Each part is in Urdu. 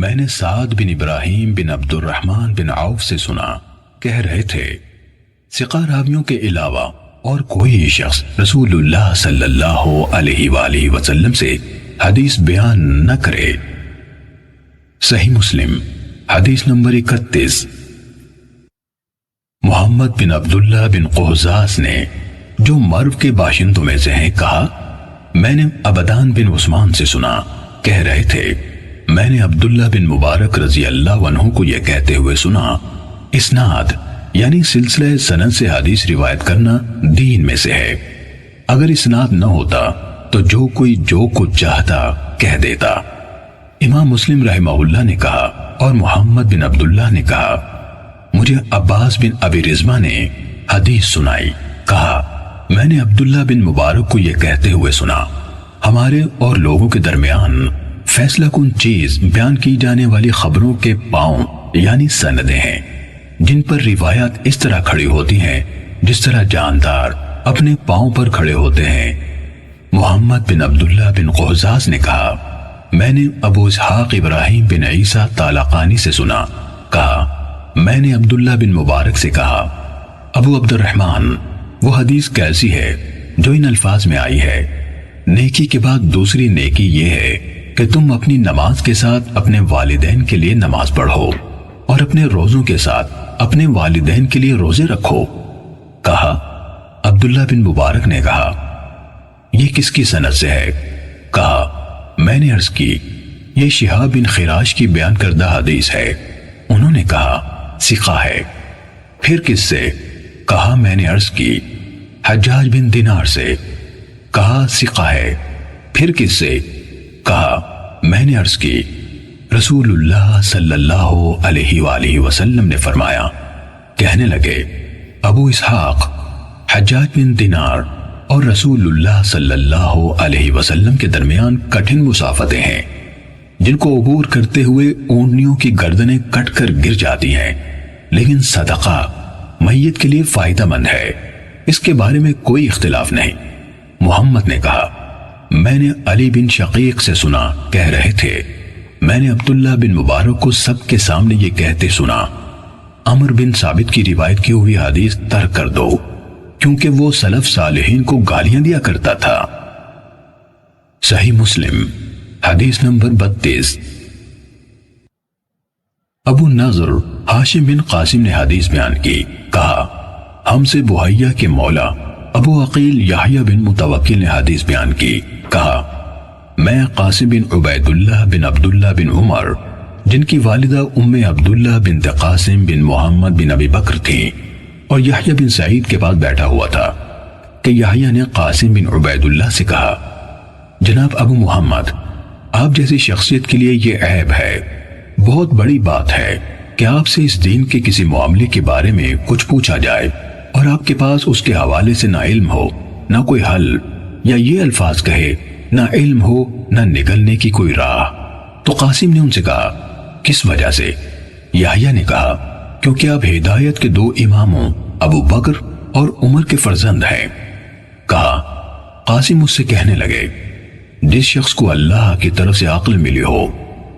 میں نے سعد بن ابراہیم بن عبد الرحمن بن عوف سے سنا، کہہ رہے تھے ثقہ راویوں کے علاوہ اور کوئی شخص رسول اللہ صلی اللہ علیہ وآلہ وسلم سے حدیث بیان نہ کرے۔ صحیح مسلم حدیث نمبر 31۔ محمد بن عبداللہ بن قہزاز نے، جو مرو کے باشندوں میں سے ہیں، کہا میں نے عبدان بن عثمان سے سنا، کہہ رہے تھے میں نے عبداللہ بن مبارک رضی اللہ عنہ کو یہ کہتے ہوئے سنا، اسناد یعنی سلسلہ سند سے حدیث روایت کرنا دین میں سے ہے، اگر اسناد نہ ہوتا تو جو کوئی جو کچھ چاہتا کہہ دیتا۔ امام مسلم رحمہ اللہ نے کہا اور محمد بن عبداللہ نے کہا مجھے عباس بن ابی رزمہ نے حدیث سنائی، کہا میں نے عبداللہ بن مبارک کو یہ کہتے ہوئے سنا، ہمارے اور لوگوں کے درمیان فیصلہ کن چیز بیان کی جانے والی خبروں کے پاؤں یعنی سندیں ہیں، جن پر روایات اس طرح کھڑی ہوتی ہیں جس طرح جاندار اپنے پاؤں پر کھڑے ہوتے ہیں۔ محمد بن عبداللہ بن قہزاز نے کہا میں نے ابو اسحاق ابراہیم بن عیسیٰ طالقانی سے سنا، کہا میں نے عبداللہ بن مبارک سے کہا ابو عبد الرحمن وہ حدیث کیسی ہے جو ان الفاظ میں آئی ہے، نیکی کے بعد دوسری نیکی یہ ہے کہ تم اپنی نماز کے ساتھ اپنے والدین کے لیے نماز پڑھو اور اپنے روزوں کے ساتھ اپنے والدین کے لیے روزے رکھو۔ کہا عبداللہ بن مبارک نے کہا یہ کس کی سند سے ہے؟ کہا میں نے عرض کی یہ شہاب بن خراش کی بیان کردہ حدیث ہے۔ انہوں نے کہا ثقہ ہے۔ پھر کس سے؟ کہا میں نے عرض کی حجاج بن دینار سے۔ کہا ثقہ ہے۔ پھر کس سے؟ کہا میں نے عرض کی رسول اللہ صلی اللہ علیہ وآلہ وسلم نے فرمایا۔ کہنے لگے ابو اسحاق، حجاج بن دینار اور رسول اللہ صلی اللہ علیہ وسلم کے درمیان کٹھن مسافتیں ہیں جن کو عبور کرتے ہوئے اونٹنیوں کی گردنیں کٹ کر گر جاتی ہیں، لیکن صدقہ میت کے لیے فائدہ مند ہے، اس کے بارے میں کوئی اختلاف نہیں۔ محمد نے کہا میں نے علی بن شقیق سے سنا، کہہ رہے تھے میں نے عبداللہ بن مبارک کو سب کے سامنے یہ کہتے سنا عمر بن ثابت کی روایت کی ہوئی حدیث ترک کر دو، کیونکہ وہ سلف صالحین کو گالیاں دیا کرتا تھا۔ صحیح مسلم حدیث نمبر 32۔ ابو نضر ہاشم بن قاسم نے حدیث بیان کی، کہا ہم سے بحیہ کے مولا ابو عقیل یحییٰ بن متوکل نے حدیث بیان کی، کہا میں قاسم بن عبید اللہ بن عبداللہ بن عمر جن کی والدہ ام عبداللہ بنت قاسم بن محمد بن ابی بکر تھیں اور یحییٰ بن سعید کے پاس بیٹھا ہوا تھا کہ یحییٰ نے قاسم بن عبید اللہ سے کہا جناب ابو محمد، آپ جیسی شخصیت کے لیے یہ عیب ہے، بہت بڑی بات ہے کہ آپ سے اس دین کے کسی معاملے کے بارے میں کچھ پوچھا جائے اور آپ کے پاس اس کے حوالے سے نہ علم ہو نہ کوئی حل، یا یہ الفاظ کہے نہ علم ہو نہ نگلنے کی کوئی راہ۔ تو قاسم نے ان سے کہا کس وجہ سے؟ یحییٰ نے کہا کیونکہ آپ ہدایت کے دو اماموں ابو بکر اور عمر کے فرزند ہیں۔ کہا قاسم اس سے کہنے لگے جس شخص کو اللہ کی طرف سے عقل ملی ہو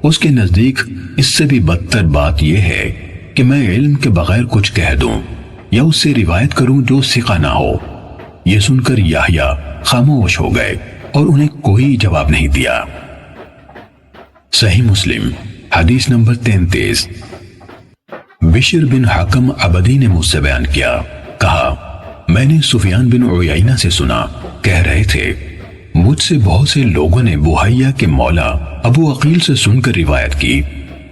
اس کے نزدیک اس سے بھی بدتر بات یہ ہے کہ میں علم کے بغیر کچھ کہہ دوں یا اس سے روایت کروں جو ثقہ نہ ہو۔ یہ سن کر یحییٰ خاموش ہو گئے اور انہیں کوئی جواب نہیں دیا۔ صحیح مسلم حدیث نمبر 33۔ بشر بن حکم عبدی نے مجھ سے بیان کیا، کہا میں نے سفیان بن عیینہ سے سنا، کہہ رہے تھے مجھ سے بہت سے لوگوں نے بحیہ کے مولا ابو عقیل سے سن کر روایت کی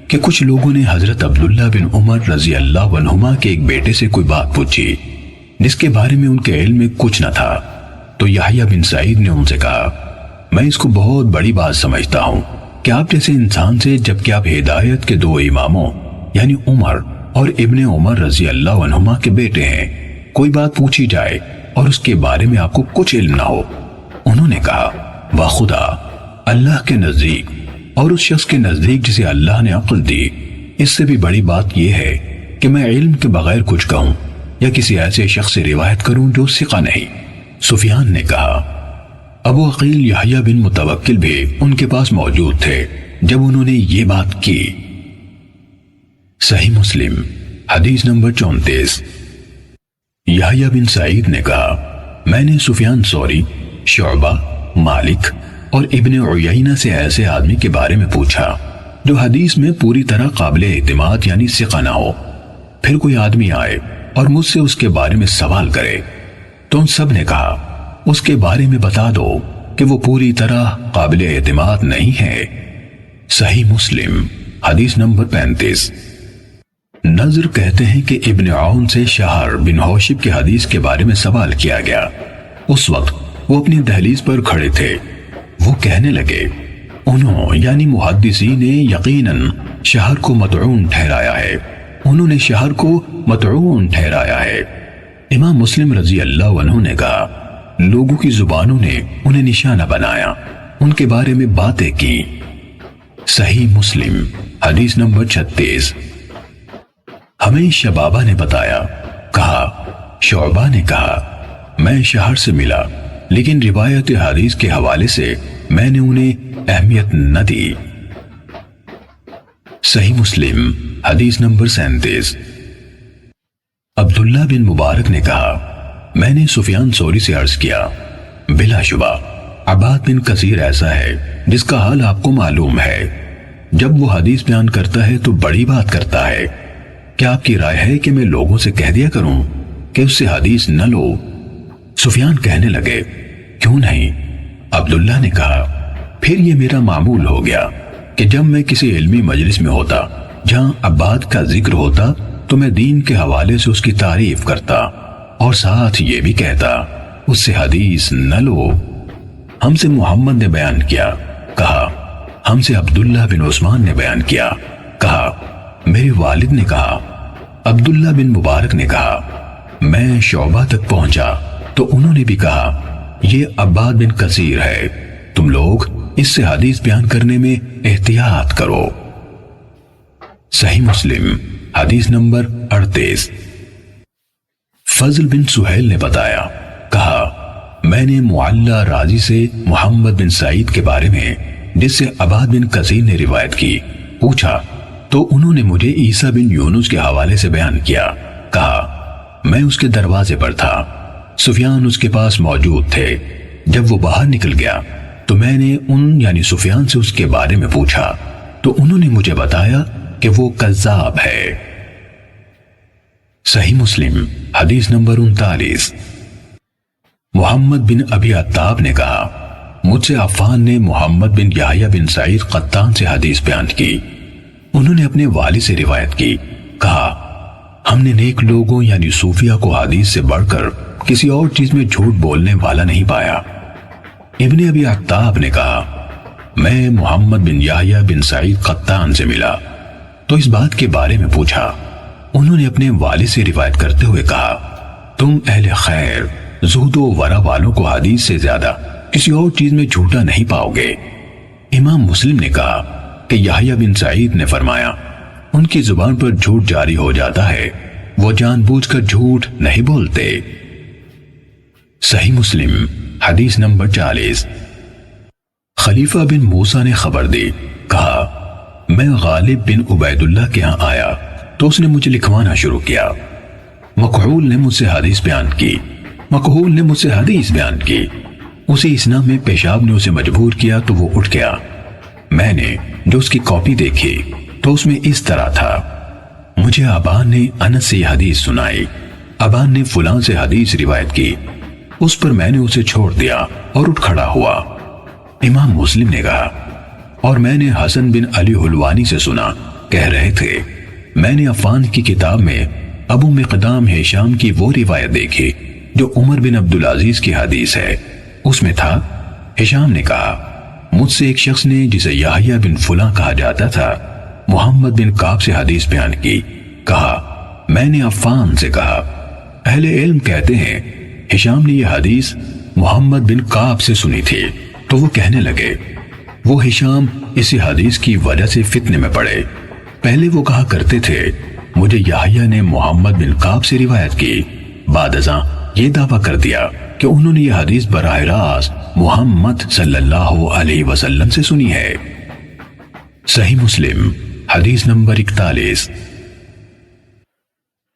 کہ کچھ لوگوں نے حضرت عبداللہ بن عمر رضی اللہ عنہما کے ایک بیٹے سے کوئی بات پوچھی جس کے بارے میں ان کے علم میں کچھ نہ تھا، تو یحییٰ بن سعید نے ان سے کہا میں اس کو بہت بڑی بات سمجھتا ہوں کہ آپ جیسے انسان سے جبکہ آپ ہدایت کے دو اماموں یعنی عمر اور ابن عمر رضی اللہ عنہما کے بیٹے ہیں، کوئی بات پوچھی جائے اور اس کے بارے میں آپ کو کچھ علم نہ ہو۔ انہوں نے کہا بخدا اللہ کے نزدیک اور اس شخص کے نزدیک جسے اللہ نے عقل دی، اس سے بھی بڑی بات یہ ہے کہ میں علم کے بغیر کچھ کہوں یا کسی ایسے شخص سے روایت کروں جو ثقہ نہیں۔ سفیان نے کہا ابو عقیل یحییٰ بن متوکل بھی ان کے پاس موجود تھے، جب انہوں نے یہ بات کی۔ صحیح مسلم حدیث نمبر 34۔ یحییٰ بن سعید نے کہا میں نے سفیان ثوری، شعبہ، مالک اور ابن عیینہ سے ایسے آدمی کے بارے میں پوچھا جو حدیث میں پوری طرح قابل اعتماد یعنی ثقہ نہ ہو۔ پھر کوئی آدمی آئے اور مجھ سے اس کے بارے میں سوال کرے تو ان سب نے کہا اس کے بارے میں بتا دو کہ وہ پوری طرح قابل اعتماد نہیں ہے۔ صحیح مسلم حدیث نمبر 35۔ نضر کہتے ہیں کہ ابن عون سے شہر بن حوشب کے حدیث کے بارے میں سوال کیا گیا۔ اس وقت وہ اپنی دہلیز پر کھڑے تھے۔ وہ کہنے لگے انہوں یعنی محدثین نے یقیناً شہر کو مطعون ٹھہرایا ہے، انہوں نے شہر کو مطعون ٹھہرایا ہے۔ امام مسلم رضی اللہ عنہ نے کہا لوگوں کی زبانوں نے انہیں نشانہ بنایا، ان کے بارے میں باتیں کی۔ صحیح مسلم حدیث نمبر 36۔ ہمیں شبابہ نے بتایا، کہا شعبہ نے کہا میں شہر سے ملا لیکن روایت حدیث کے حوالے سے میں نے انہیں اہمیت نہ دی۔ صحیح مسلم حدیث نمبر 37۔ عبداللہ بن مبارک نے کہا میں نے سفیان ثوری سے عرض کیا بلا شبہ عباد بن کثیر ایسا ہے جس کا حال آپ کو معلوم ہے، جب وہ حدیث بیان کرتا ہے تو بڑی بات کرتا ہے، کیا آپ کی رائے ہے کہ میں لوگوں سے کہہ دیا کروں کہ اس سے حدیث نہ لو؟ سفیان کہنے لگے کیوں نہیں؟ عبداللہ نے کہا پھر یہ میرا معمول ہو گیا کہ جب میں کسی علمی مجلس میں ہوتا جہاں عباد کا ذکر ہوتا تو میں دین کے حوالے سے اس کی تعریف کرتا اور ساتھ یہ بھی کہتا اس سے حدیث نہ لو۔ ہم سے محمد نے بیان کیا، کہا ہم سے عبداللہ بن عثمان نے بیان کیا، کہا میرے والد نے کہا۔ عبداللہ بن مبارک نے کہا میں شعبہ تک پہنچا تو انہوں نے بھی کہا یہ عباد بن کثیر ہے، تم لوگ اس سے حدیث بیان کرنے میں احتیاط کرو۔ صحیح مسلم حدیث نمبر 38۔ فضل بن سہیل نے بتایا، کہا میں نے معلّہ راضی سے محمد بن سعید کے بارے میں جس سے عباد بن کثیر نے روایت کی پوچھا تو انہوں نے مجھے عیسیٰ بن یونس کے حوالے سے بیان کیا، کہا میں اس کے دروازے پر تھا، سفیان اس کے پاس موجود تھے، جب وہ باہر نکل گیا تو میں نے ان یعنی سفیان سے اس کے بارے میں پوچھا تو انہوں نے مجھے بتایا کہ وہ کذاب ہے۔ صحیح مسلم حدیث نمبر 39۔ محمد بن ابی عتاب نے کہا مجھ سے عفان نے محمد بن یحییٰ بن سعید قطان سے حدیث بیان کی، انہوں نے اپنے والد سے روایت کی، کہا ہم نے نیک لوگوں یعنی صوفیہ کو حدیث سے بڑھ کر کسی اور چیز میں جھوٹ بولنے والا نہیں پایا۔ ابن ابی عتاب نے کہا میں محمد بن یحییٰ بن سعید قطان سے ملا تو اس بات کے بارے میں پوچھا، انہوں نے اپنے والد سے روایت کرتے ہوئے کہا تم اہل خیر زہد و ورع والوں کو حدیث سے زیادہ کسی اور چیز میں جھوٹا نہیں پاؤ گے۔ امام مسلم نے کہا کہ یحییٰ بن سعید نے فرمایا ان کی زبان پر جھوٹ جاری ہو جاتا ہے، وہ جان بوجھ کر جھوٹ نہیں بولتے۔ صحیح مسلم حدیث نمبر 40۔ خلیفہ بن موسیٰ نے خبر دی، کہا میں غالب بن عبید اللہ کے ہاں آیا تو اس نے مجھے لکھوانا شروع کیا، مکحول نے مجھ سے حدیث بیان کی، مکحول نے مجھ سے حدیث بیان کی، اسی اسنا میں پیشاب نے اسے مجبور کیا تو وہ اٹھ گیا۔ میں نے جو اس کی کاپی دیکھی تو اس میں اس طرح تھا، مجھے ابان نے انس سے یہ حدیث سنائی، ابان نے فلاں سے حدیث روایت کی، اس پر میں نے اسے چھوڑ دیا اور اٹھ کھڑا ہوا۔ امام مسلم نے کہا اور میں نے حسن بن علی حلوانی سے سنا، کہہ رہے تھے میں نے عفان کی کتاب میں ابو مقدام ہشام کی وہ روایت دیکھی جو عمر بن عبدالعزیز کی حدیث ہے، اس میں تھا ہشام نے کہا مجھ سے ایک شخص نے جسے یحییٰ بن فلاں کہا جاتا تھا محمد بن کعب سے حدیث بیان کی، کہا میں نے عفان سے کہا، اہل علم کہتے ہیں ہشام نے یہ حدیث محمد بن کعب سے سنی تھی، تو وہ کہنے لگے وہ ہشام اسی حدیث کی وجہ سے فتنے میں پڑے، پہلے وہ کہا کرتے تھے مجھے یحییٰ نے محمد بن کعب سے روایت کی، بعد ازاں یہ دعویٰ کر دیا کہ انہوں نے یہ حدیث براہ راست محمد صلی اللہ علیہ وسلم سے سنی ہے۔ صحیح مسلم حدیث نمبر 41۔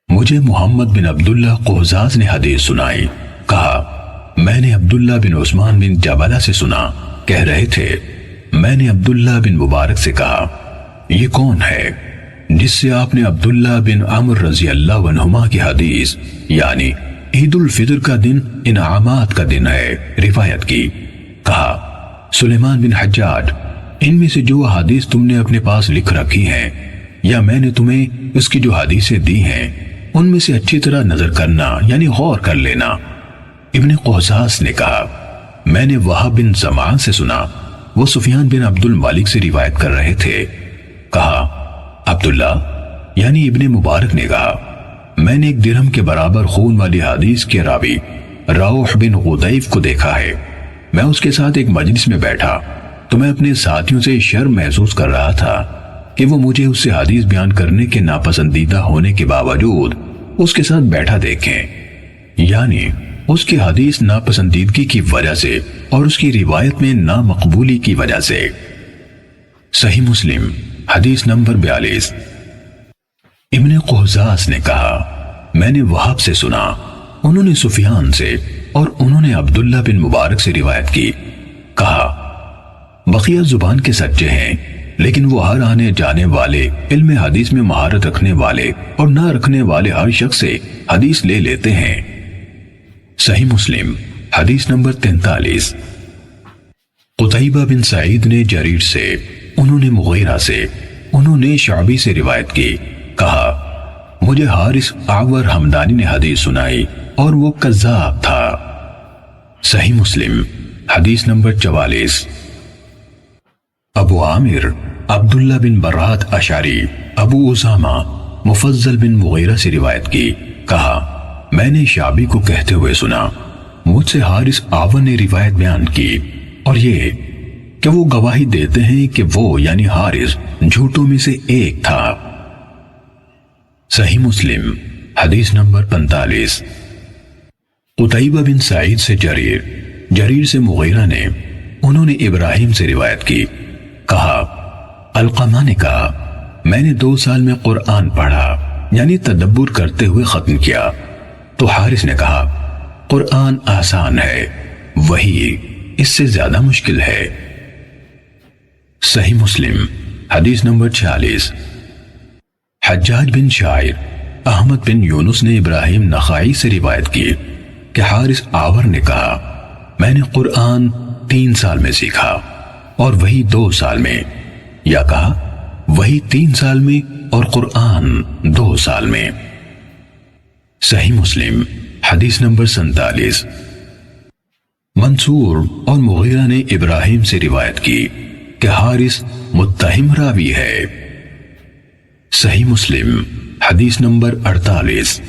مجھے محمد بن عبداللہ قہزاز نے حدیث سنائی، کہا میں نے عبداللہ بن عثمان بن جبلہ سے سنا، کہہ رہے تھے میں نے عبداللہ بن مبارک سے کہا یہ کون ہے جس سے آپ نے عبداللہ بن عمر رضی اللہ عنہما کی حدیث یعنی عید الفطر کا دن انعامات کا دن ہے روایت کی؟ کہا سلیمان بن حجاج، ان میں سے جو حدیث تم نے اپنے پاس لکھ رکھی ہیں یا میں نے تمہیں اس کی جو حدیثیں دی ہیں ان میں سے اچھی طرح نظر کرنا یعنی غور کر لینا۔ ابن قہزاز نے کہا میں نے وہب بن زمان سے سنا، وہ سفیان بن عبد الملک سے روایت کر رہے تھے، کہا عبداللہ یعنی ابن مبارک نے کہا میں نے ایک درہم کے برابر خون والی حدیث کے راوی روح بن غدیف کو دیکھا ہے، میں اس کے ساتھ ایک مجلس میں بیٹھا تو میں اپنے ساتھیوں سے شرم محسوس کر رہا تھا کہ وہ مجھے اس سے حدیث بیان کرنے کے ناپسندیدہ ہونے کے باوجود اس کے ساتھ بیٹھا دیکھیں، یعنی اس کی حدیث ناپسندیدگی کی وجہ سے اور اس کی روایت میں نامقبولی کی وجہ سے۔ صحیح مسلم حدیث نمبر 42۔ ابن قہزاز نے کہا میں نے وہب سے سنا، انہوں نے سفیان سے اور انہوں نے عبداللہ بن مبارک سے روایت کی، کہا بقیہ زبان کے سچے ہیں لیکن وہ ہر آنے جانے والے علم حدیث میں مہارت رکھنے والے اور نہ رکھنے والے ہر شخص سے حدیث لے لیتے ہیں۔ صحیح مسلم حدیث نمبر 43۔ قتیبہ بن سعید نے جریر سے، انہوں نے مغیرہ سے، انہوں نے شعبی سے روایت کی، کہا مجھے حارث اعور حمدانی نے حدیث سنائی اور وہ کذاب تھا۔ صحیح مسلم حدیث نمبر 44۔ ابو عامر عبداللہ بن برات اشعری ابو اسامہ مفضل بن مغیرہ سے روایت کی، کہا میں نے شعبی کو کہتے ہوئے سنا، مجھ سے حارث اعور نے روایت بیان کی اور یہ کہ وہ گواہی دیتے ہیں کہ وہ یعنی حارث جھوٹوں میں سے ایک تھا۔ صحیح مسلم حدیث نمبر 45۔ قتیبہ بن سعید سے جریر سے مغیرہ نے، انہوں نے ابراہیم سے روایت کی، کہا علقمہ نے کہا میں نے 2 سال میں قرآن پڑھا یعنی تدبر کرتے ہوئے ختم کیا، تو حارث نے کہا قرآن آسان ہے، وہی اس سے زیادہ مشکل ہے۔ صحیح مسلم حدیث نمبر 46۔ حجاج بن شاعر احمد بن یونس نے ابراہیم نخائی سے روایت کی کہ حارث اعور نے کہا میں نے قرآن 3 سال میں سیکھا اور وہی 2 سال میں، یا کہا وہی 3 سال میں اور قرآن 2 سال میں۔ صحیح مسلم حدیث نمبر 47۔ منصور اور مغیرہ نے ابراہیم سے روایت کی کہ حارث متہم راوی ہے۔ صحیح مسلم حدیث نمبر 48۔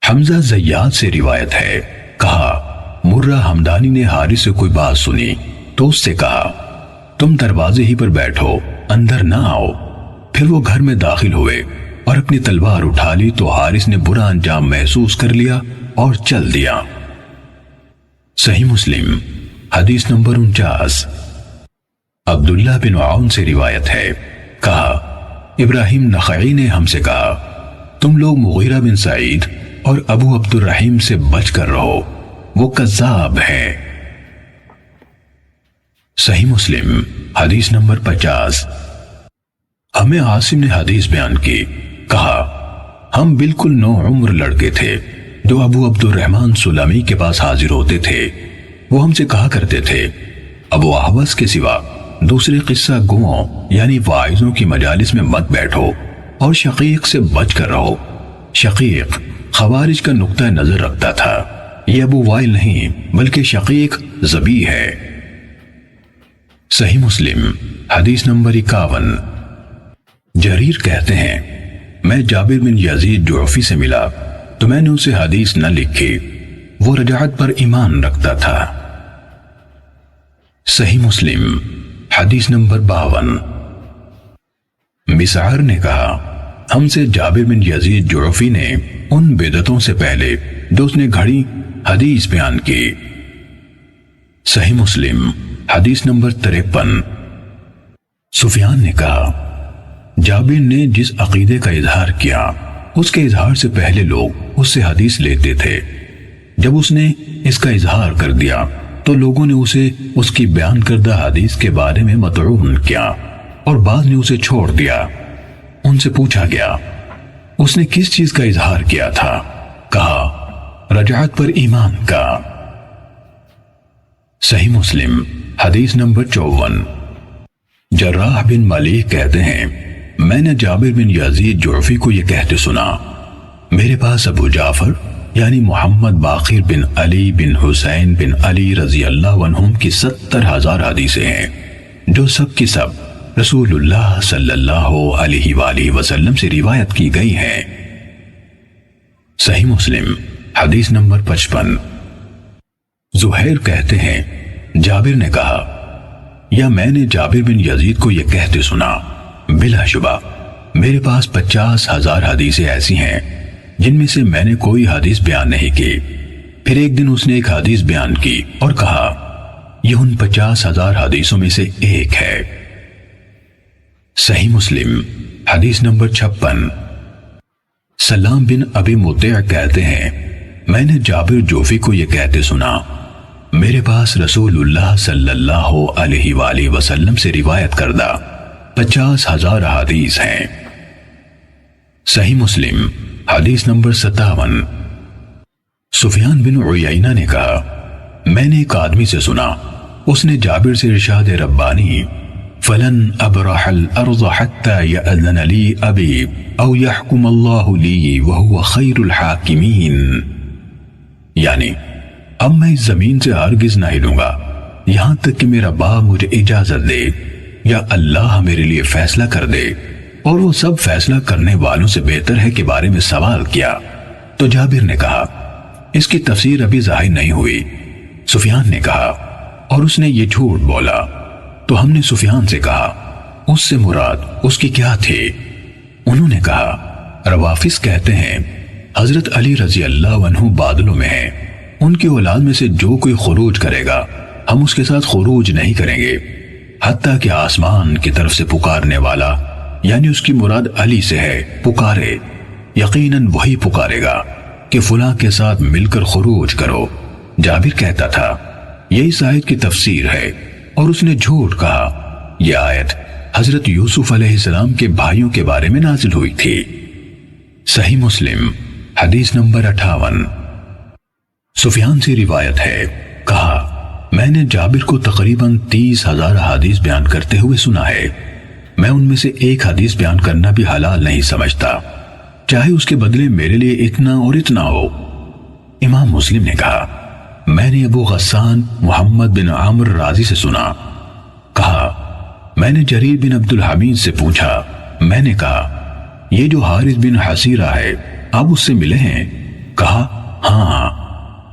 حمزہ زیاد سے روایت ہے، کہا مرہ حمدانی نے حارث سے کوئی بات سنی تو اس سے کہا تم دروازے ہی پر بیٹھو، اندر نہ آؤ۔ پھر وہ گھر میں داخل ہوئے اور اپنی تلوار اٹھا لی تو حارث نے برا انجام محسوس کر لیا اور چل دیا۔ صحیح مسلم حدیث نمبر 49۔ عبداللہ بن عون سے روایت ہے، کہا ابراہیم نخعی نے ہم سے کہا تم لوگ مغیرہ بن سعید اور ابو عبد الرحیم سے بچ کر رہو، وہ کذاب ہے۔ صحیح مسلم حدیث نمبر 50۔ ہمیں عاصم نے حدیث بیان کی، کہا ہم بالکل نو عمر لڑکے تھے جو ابو عبد الرحمن سلمی کے پاس حاضر ہوتے تھے، وہ ہم سے کہا کرتے تھے ابو احوص کے سوا دوسرے قصہ گوؤں یعنی واعظوں کی مجالس میں مت بیٹھو اور شقیق سے بچ کر رہو۔ شقیق خوارج کا نقطہ نظر رکھتا تھا، یہ ابو وائل نہیں بلکہ شقیق ذبیح ہے۔ صحیح مسلم حدیث نمبر 51۔ جریر کہتے ہیں میں جابر بن یزید جعفی سے ملا تو میں نے اسے حدیث نہ لکھی، وہ رجعت پر ایمان رکھتا تھا۔ صحیح مسلم حدیث نمبر 52۔ مسعر نے کہا ہم سے جابر بن یزید جعفی نے ان بدعتوں سے پہلے جو اس نے گھڑی حدیث بیان کی۔ صحیح مسلم حدیث نمبر 53۔ سفیان نے کہا، جابر نے جس عقیدے کا اظہار کیا اس کے اظہار سے پہلے لوگ اس سے حدیث لیتے تھے۔ جب اس نے اس کا اظہار کر دیا تو لوگوں نے اسے اس کی بیان کردہ حدیث کے بارے میں مطعون کیا اور بعض نے اسے چھوڑ دیا۔ ان سے پوچھا گیا، اس نے کس چیز کا اظہار کیا تھا؟ کہا، رجعت پر ایمان کا۔ صحیح مسلم حدیث نمبر 54۔ جراح بن ملیک کہتے ہیں، میں نے جابر بن یزید جعفی کو یہ کہتے سنا، میرے پاس ابو جعفر یعنی محمد باقر بن علی بن حسین بن علی رضی اللہ عنہم کی 70,000 حدیثیں ہیں جو سب کی سب رسول اللہ صلی اللہ علیہ وآلہ وسلم سے روایت کی گئی ہیں۔ صحیح مسلم حدیث نمبر 55۔ زہیر کہتے ہیں، جابر نے کہا، یا میں نے جابر بن یزید کو یہ کہتے سنا، بلا شبہ میرے پاس 50,000 حدیثیں ایسی ہیں جن میں سے میں نے کوئی حدیث بیان نہیں کی۔ پھر ایک دن اس نے ایک حدیث بیان کی اور کہا، یہ ان 50,000 حدیثوں میں سے ایک ہے۔ صحیح مسلم حدیث نمبر 56۔ سلام بن ابی مطیع کہتے ہیں، میں نے جابر جوفی کو یہ کہتے سنا، میرے پاس رسول اللہ صلی اللہ علیہ وآلہ وسلم سے روایت کردہ 50,000 حدیث ہیں۔ صحیح مسلم حدیث نمبر 57۔ سفیان بن عیینہ نے کہا، میں نے ایک آدمی سے سنا، اس نے جابر سے ارشاد ربانی، فلن ابرح الارض حتى يأذن لي ابی او يحكم اللہ لی وهو خیر الحاکمین، یعنی اب میں اس زمین سے ہرگز نہ ہلوں گا یہاں تک کہ میرا باپ مجھے اجازت دے یا اللہ میرے لیے فیصلہ کر دے، اور وہ سب فیصلہ کرنے والوں سے بہتر ہے کے بارے میں سوال کیا تو جابر نے کہا، اس کی تفسیر ابھی ظاہر نہیں ہوئی۔ سفیان نے کہا، اور اس نے یہ جھوٹ بولا، تو ہم نے سفیان سے کہا، اس سے مراد اس کی کیا تھی؟ انہوں نے کہا، روافظ کہتے ہیں حضرت علی رضی اللہ عنہ بادلوں میں ہیں، ان کی اولاد میں سے جو کوئی خروج کرے گا ہم اس کے ساتھ خروج نہیں کریں گے، حتیٰ کہ آسمان کی طرف سے پکارنے والا یعنی اس کی مراد علی سے ہے پکارے، یقیناً وہی پکارے گا کہ فلاں کے ساتھ مل کر خروج کرو۔ جابر کہتا تھا، یہ اس آیت کی تفسیر ہے، اور اس نے جھوٹ کہا۔ یہ آیت حضرت یوسف علیہ السلام کے بھائیوں کے بارے میں نازل ہوئی تھی۔ صحیح مسلم حدیث نمبر 58۔ سفیان سے روایت ہے، کہا، میں نے جابر کو تقریباً 30,000 حدیث بیان کرتے ہوئے سنا ہے، میں ان میں سے ایک حدیث بیان کرنا بھی حلال نہیں سمجھتا، چاہے اس کے بدلے میرے لیے اتنا اور اتنا ہو۔ امام مسلم نے کہا، میں نے ابو غسان محمد بن عامر رازی سے سنا، کہا، میں نے جریر بن عبد الحمید سے پوچھا، میں نے کہا، یہ جو حارث بن حسیرہ ہے آپ اس سے ملے ہیں؟ کہا، ہاں،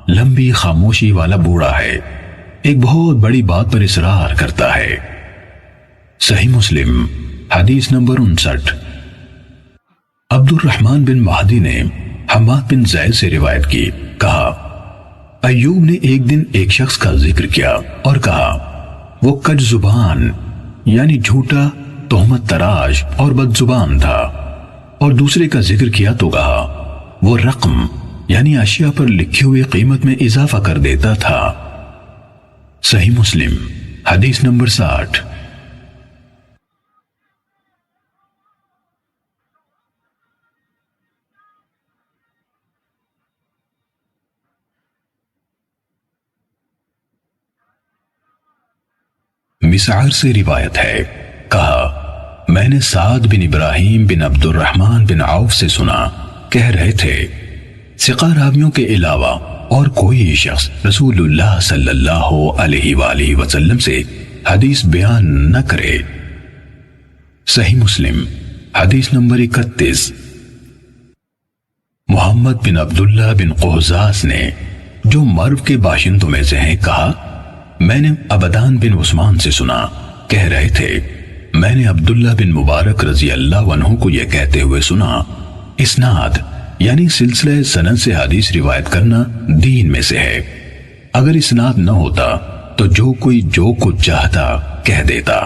لمبی خاموشی والا بوڑھا ہے، ایک بہت بڑی بات پر اصرار کرتا ہے۔ صحیح مسلم حدیث نمبر 59۔ عبد الرحمن بن مہدی نے حماد بن زید سے روایت کی، کہا، ایوب نے ایک دن ایک شخص کا ذکر کیا اور کہا، وہ کج زبان یعنی جھوٹا، تہمت تراش اور بد زبان تھا، اور دوسرے کا ذکر کیا تو کہا، وہ رقم یعنی اشیاء پر لکھی ہوئی قیمت میں اضافہ کر دیتا تھا۔ صحیح مسلم حدیث نمبر 60۔ مسعر سے روایت ہے، کہا، میں نے سعد بن ابراہیم بن عبد الرحمن بن عوف سے سنا، کہہ رہے تھے، ثقہ راویوں کے علاوہ اور کوئی شخص رسول اللہ صلی اللہ علیہ وآلہ وسلم سے حدیث بیان نہ کرے۔ صحیح مسلم حدیث نمبر 31۔ محمد بن عبداللہ بن قہزاز نے، جو مرو کے باشندوں میں سے ہیں، کہا، میں نے عبدان بن عثمان سے سنا، کہہ رہے تھے، میں نے عبداللہ بن مبارک رضی اللہ عنہ کو یہ کہتے ہوئے سنا، اسناد یعنی سلسلہ سند سے حدیث روایت کرنا دین میں سے ہے، اگر اسناد نہ ہوتا تو جو کوئی جو کچھ چاہتا کہہ دیتا۔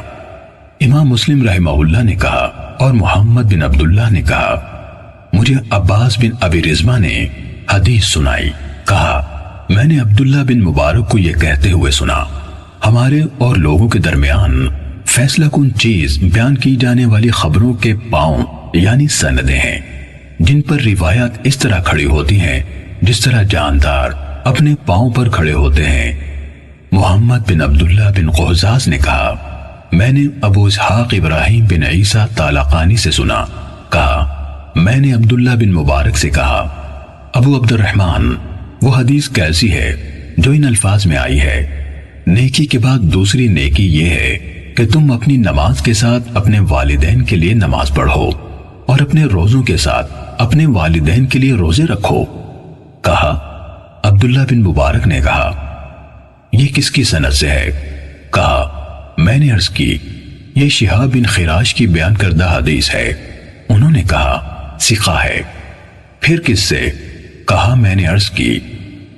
امام مسلم رحمہ اللہ نے کہا اور محمد بن عبداللہ نے کہا مجھے عباس بن ابی رزمہ نے حدیث سنائی، کہا میں نے عبداللہ بن مبارک کو یہ کہتے ہوئے سنا ہمارے اور لوگوں کے درمیان فیصلہ کن چیز بیان کی جانے والی خبروں کے پاؤں یعنی سندیں ہیں جن پر روایات اس طرح کھڑی ہوتی ہیں جس طرح جاندار اپنے پاؤں پر کھڑے ہوتے ہیں۔ محمد بن عبداللہ بن قہزاز نے کہا میں نے ابو اسحاق ابراہیم بن عیسیٰ طالقانی سے سنا، کہا میں نے عبداللہ بن مبارک سے کہا ابو عبد الرحمن وہ حدیث کیسی ہے جو ان الفاظ میں آئی ہے نیکی کے بعد دوسری نیکی یہ ہے کہ تم اپنی نماز کے ساتھ اپنے والدین کے لیے نماز پڑھو اور اپنے روزوں کے ساتھ اپنے والدین کے لیے روزے رکھو۔ کہا عبداللہ بن مبارک نے کہا یہ کس کی سند سے ہے؟ کہا میں نے عرض کی یہ شہاب بن خراش کی بیان کردہ حدیث ہے۔ انہوں نے کہا ثقہ ہے۔ پھر کس سے؟ کہا میں نے عرض کی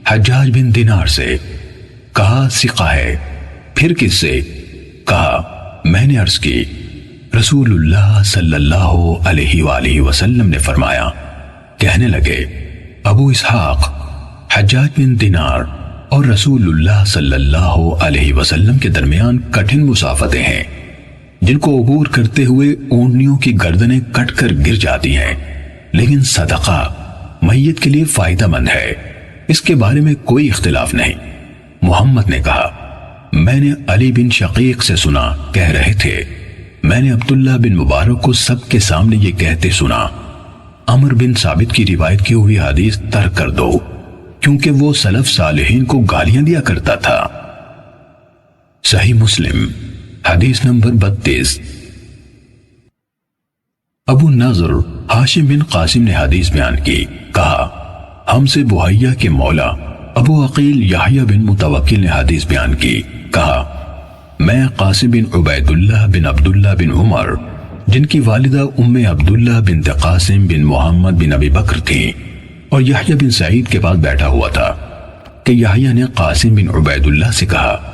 حجاج بن دینار سے۔ کہا ثقہ ہے۔ پھر کس سے؟ کہا میں نے عرض کی رسول اللہ صلی اللہ علیہ وآلہ وسلم نے فرمایا۔ کہنے لگے ابو اسحاق حجاج بن دینار اور رسول اللہ صلی اللہ علیہ وسلم کے درمیان کٹھن مسافتیں ہیں جن کو عبور کرتے ہوئے اونٹنیوں کی گردنیں کٹ کر گر جاتی ہیں، لیکن صدقہ میت کے لیے فائدہ مند ہے، اس کے بارے میں کوئی اختلاف نہیں۔ محمد نے کہا میں نے علی بن شقیق سے سنا کہہ رہے تھے میں نے عبداللہ بن مبارک کو سب کے سامنے یہ کہتے سنا عمر بن ثابت کی روایت کی ہوئی حدیث ترک کر دو کیونکہ وہ سلف صالحین کو گالیاں دیا کرتا تھا۔ صحیح مسلم حدیث نمبر 32۔ ابو نضر ہاشم بن قاسم نے حدیث بیان کی، کہا ہم سے بحیہ کے مولا ابو عقیل یحییٰ بن متوکل نے حدیث بیان کی، کہا میں قاسم بن عبید اللہ بن عبداللہ بن عمر جن کی والدہ ام عبداللہ بنت قاسم بن محمد بن ابی بکر تھیں اور یحییٰ بن سعید کے پاس بیٹھا ہوا تھا کہ یحییٰ نے قاسم بن عبید اللہ سے کہا